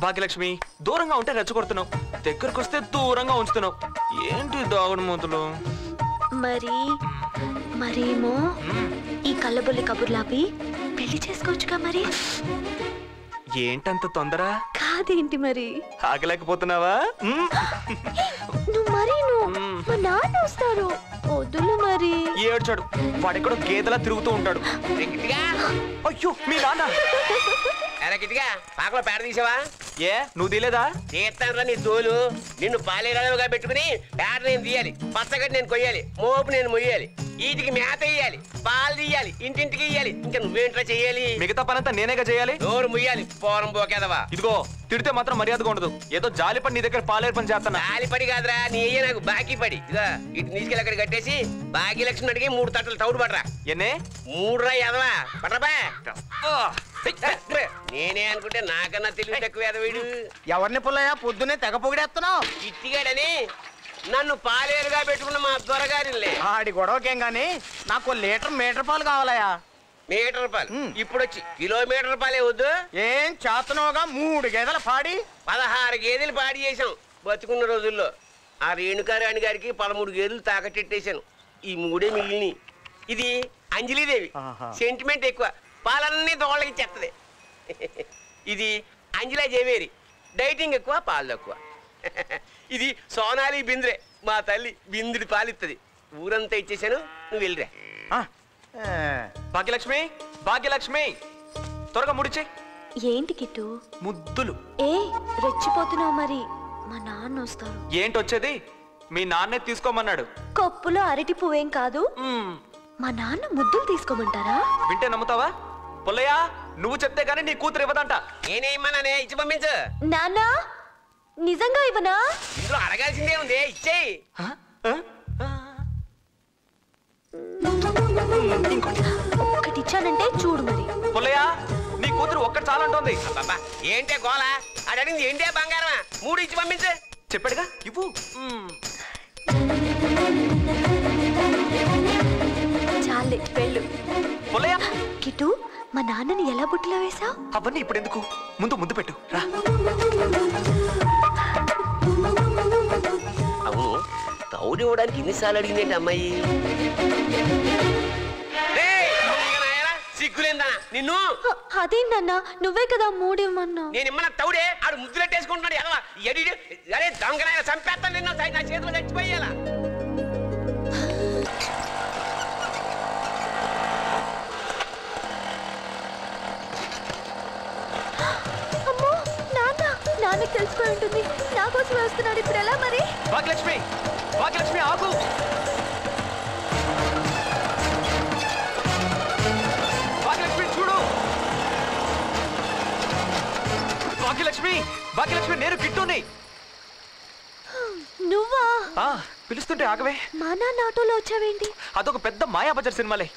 భాగ్యలక్ష్మి దూరంగా ఉంటే రెచ్చగొడుతున్నావు, దగ్గరకు వస్తే దూరంగా ఉంచుతున్నావు. ఏంటి దాగుడు మూతలు? మరేమో ఈ కళ్ళబొల్లి కబుర్లాపి పెళ్లి చేసుకోవచ్చుగా మరి. ఏంటంత తొందర? కాదేంటి మరి? ఆగలేకపోతున్నావా? నువ్వు మా నాన్న వస్తారు, వద్దులు మరి. ఏడ్చాడు, వాడెక్కడో గేదెలా తిరుగుతూ ఉంటాడు. అయ్యో మీ నాన్న. గిట్టిగా పాకలో పేడ తీసావా? ఏ నువ్వు తీలేదా? తీస్తానరా నీ తోలు. నిన్ను పాలేరాలుగా పెట్టుకుని పేడ నేను తీయాలి, పచ్చగడ్డి నేను కొయ్యాలి, మోపు నేను మొయ్యాలి, వీటికి మేత వేయాలి, పాలు తీయాలి, ఇంటింటికి ఇయ్యాలి. ఇంకా నువ్వేంట్రా చెయ్యాలి? మిగతా పనంతా నేనేగా చేయాలి. నోరు ముయ్యాలి, పోరం పోకేదవా. ఇదిగో తిడితే మాత్రం మర్యాదగా ఉండదు. ఏదో జాలిపడి నీ దగ్గర పాలేరు పని చేస్తాను. జాలిపడి కాదురా, నీ అయ్యే నాకు బాకీ పడి. ఇదా ఇటు తీసుకెళ్ళి అక్కడ కట్టేసి భాగ్యలక్ష్మి అడిగి 3 తట్టలు తౌడు పడరా. ఎన్నే? 3 రా ఎదవా పడరా. నేనే అనుకుంటే నాకన్నా తెలివి తక్కువ ఎదవీడు. ఎవరిని పుల్లయ్యా పొద్దునే తెగ పొగిడేస్తున్నావు? ఇట్టిగాడని నన్ను పాలేరుగా పెట్టుకున్న మా దొరగారిలే. ఆడి గొడవకేం గాని నాకు మీటర్ పాలు కావాలయా. మీటర్ పాలు ఇప్పుడు వచ్చి కిలోమీటర్ పాలే వద్దు. ఏం చేతనోగా 3 గేదెలు పాడి 16 గేదెలు పాడి చేసాం బతుకున్న రోజుల్లో. ఆ రేణుకారాణి గారికి 13 గేదెలు తాకట్టెట్టేశాను. ఈ 3 మిగిలిని. ఇది అంజలిదేవి, సెంటిమెంట్ ఎక్కువ, పాలన్నీ దోళ్ళకి చెత్తది. ఇది అంజలా జవేరి, డైటింగ్ ఎక్కువ, పాలు తక్కువ. ఇది సోనాలి బింద్రే, మా తల్లి బిందుడి పాలిస్తుంది. ఊరంతా ఇచ్చేసాను, నువ్వు వెళ్ళిరా. భాగ్యలక్ష్మి, భాగ్యలక్ష్మి త్వరగా ముడిచే. ఏంటి కిట్టు? ముద్దులు. రెచ్చిపోతున్నావు మరి, మా నాన్న వస్తారు. ఏంటి వచ్చేది? మీ నాన్నే తీసుకోమన్నాడు. కప్పులో అరటి పువ్వేం కాదు, మా నాన్న ముద్దులు తీసుకోమంటారా? వింటే నమ్ముతావా? పుల్లయ్య నువ్వు చెప్తే గానీ నీ కూతురు ఇవ్వదంట. నేనేమన్నానే, ఇచ్చి పంపించు. నాన్న నిజంగా ఇవ్వనా? ఇందులో అడగాల్సిందే ఉంది, ఇచ్చేయి. ఒక్కటి ఇచ్చానంటే చూడు మరి. పుల్లయ్య నీ కూతురు ఒక్కటి చాలంటోంది. ఏంటే గోళ? అది అడిగింది ఏంటే బంగారమా? 3 ఇచ్చి పంపించు. చెప్పాడుగా ఇవ్వు. చాలే వెళ్ళు. పుల్లయ్య కిట్టు మా నాన్నని ఎలా బుట్టిలో వేసావు? అవన్నీ ఇప్పుడు ఎందుకు, ముందు పెట్టు రా. అవును, తౌడు ఇవ్వడానికి ఇన్నిసార్లు అడిగిందేంటి అమ్మాయి? సిగ్గులేందా నిన్ను? అదేంటన్నా, నువ్వే కదా 3 ఇవ్వమన్నా. నేను ఇమ్మన్న తౌడే ఆడు ముద్దులెట్టేసుకుంటున్నాడు. ఎలా అరే దొంగనాయన చంపేస్తాను నిన్ను, నా చేతిలో చచ్చిపోయేలా. నాన్నకి తెలుసుకొని ఉంటుంది, నా కోసం వస్తున్నాడు. ఇప్పుడు ఎలా మరి? భాగ్యలక్ష్మి, భాగ్యలక్ష్మి ఆగు. భాగ్యలక్ష్మి చూడు. భాగ్యలక్ష్మి, భాగ్యలక్ష్మి నేను కిట్టుని. నువ్వా? పిలుస్తుంటే ఆగవే. మా నాన్న ఆటోలో వచ్చావేంటి? అదొక పెద్ద మాయాబజార్ సినిమాలే.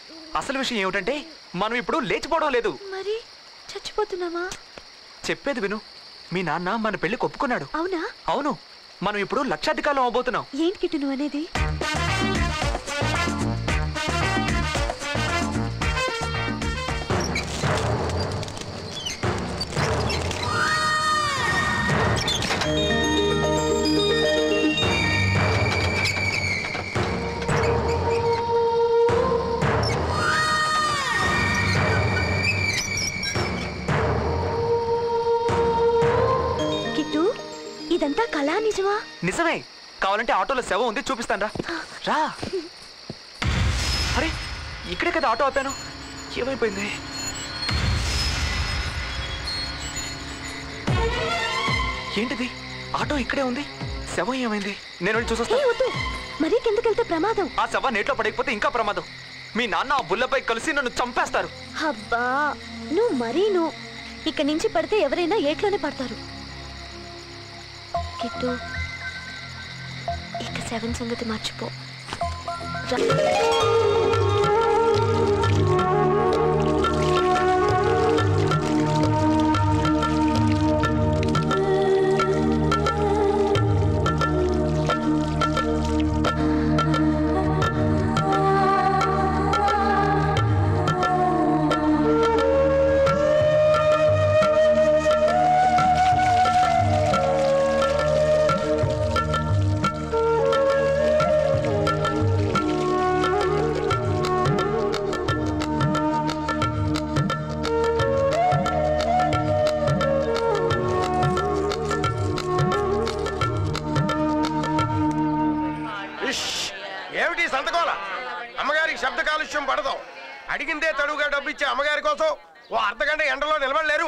అసలు విషయం ఏమిటంటే మనం ఇప్పుడు లేచిపోవడం లేదు. మరి చచ్చిపోతున్నామా? చెప్పేది విను. మీ నాన్న మన పెళ్లి ఒప్పుకున్నాడు. అవునా? అవును, మనం ఇప్పుడు లక్షాధికారం అవబోతున్నాం. ఏంటి కిట్టు నువ్వు అనేది? ఇదంతా కళా నిజమా? నిజమే. కావాలంటే ఆటోలో శవం ఉంది, చూపిస్తాను రా. అరే ఇక్కడే కదా ఆటో ఆపాను, ఏమైపోయింది? ఏంటిది? ఆటో ఇక్కడే ఉంది, శవం ఏమైంది? నేను వెళ్ళి చూసొస్తా. మరి కిందకెళ్తే ప్రమాదం. ఆ శవం నీటిలో పడకపోతే ఇంకా ప్రమాదం. మీ నాన్న ఆ బుల్లపై కలిసి నన్ను చంపేస్తారు. అబ్బా నువ్వు మరీను. ఇక్కడి నుంచి పడితే ఎవరైనా ఏట్లోనే పడతారు. కిట్టు ఇక 7 సంగతి మర్చిపో. అడిగిందే తడువుగా డబ్బు ఇచ్చే అమ్మగారి కోసం ఓ అర్ధగంట ఎండలో నిలబడలేరు.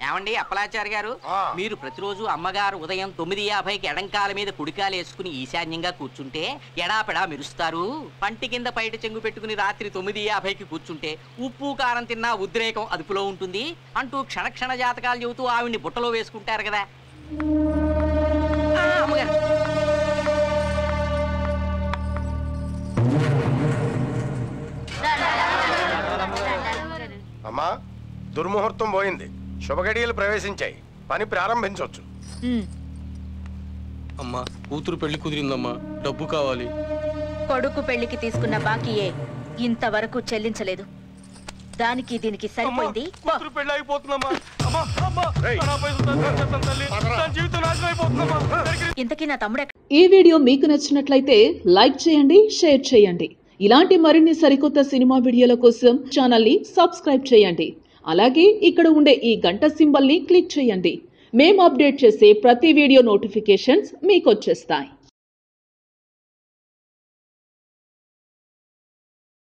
ఏమండి అప్పలాచారి గారు, మీరు ప్రతిరోజు అమ్మగారు ఉదయం 9:50కి ఎడంకాల మీద కుడికాలు వేసుకుని ఈశాన్యంగా కూర్చుంటే ఎడాపెడా మెరుస్తారు. పంటి కింద పైట చెంగు పెట్టుకుని రాత్రి 9:50కి కూర్చుంటే ఉప్పు కారం తిన్నా ఉద్రేకం అదుపులో ఉంటుంది అంటూ క్షణ జాతకాలు చెబుతూ ఆవిడ్ని బుట్టలో వేసుకుంటారు కదా. అమ్మగారు అమ్మా, దుర్ముహూర్తం పోయింది, శుభగడియలు ప్రవేశించాయి, పని ప్రారంభించవచ్చు. అమ్మా, కూతురు పెళ్లి కుదిరిందమ్మా, డబ్బు కావాలి. కొడుకు పెళ్లికి తీసుకున్న బాకీయే ఇంతవరకు చెల్లించలేదు. దానికి దీనికి సరిపోయింది. కూతురు పెళ్లి అయిపోతుందమ్మా. అమ్మా, అమ్మా, నా పైసలు తల్లి, తల్లి, నా జీవితం నాశనం అయిపోతుందమ్మా. ఇంతకీ నా తమ్ముడు ఈ వీడియో మీకు నచ్చినట్లయితే లైక్ చేయండి, షేర్ చేయండి. ఇలాంటి మరిన్ని సరికొత్త సినిమా వీడియోల కోసం ఛానల్ని సబ్స్క్రైబ్ చేయండి. అలాగే ఇక్కడ ఉండే ఈ గంట సింబల్ని క్లిక్ చేయండి. మేము అప్డేట్ చేసే ప్రతి వీడియో నోటిఫికేషన్స్ మీకు వచ్చేస్తాయి.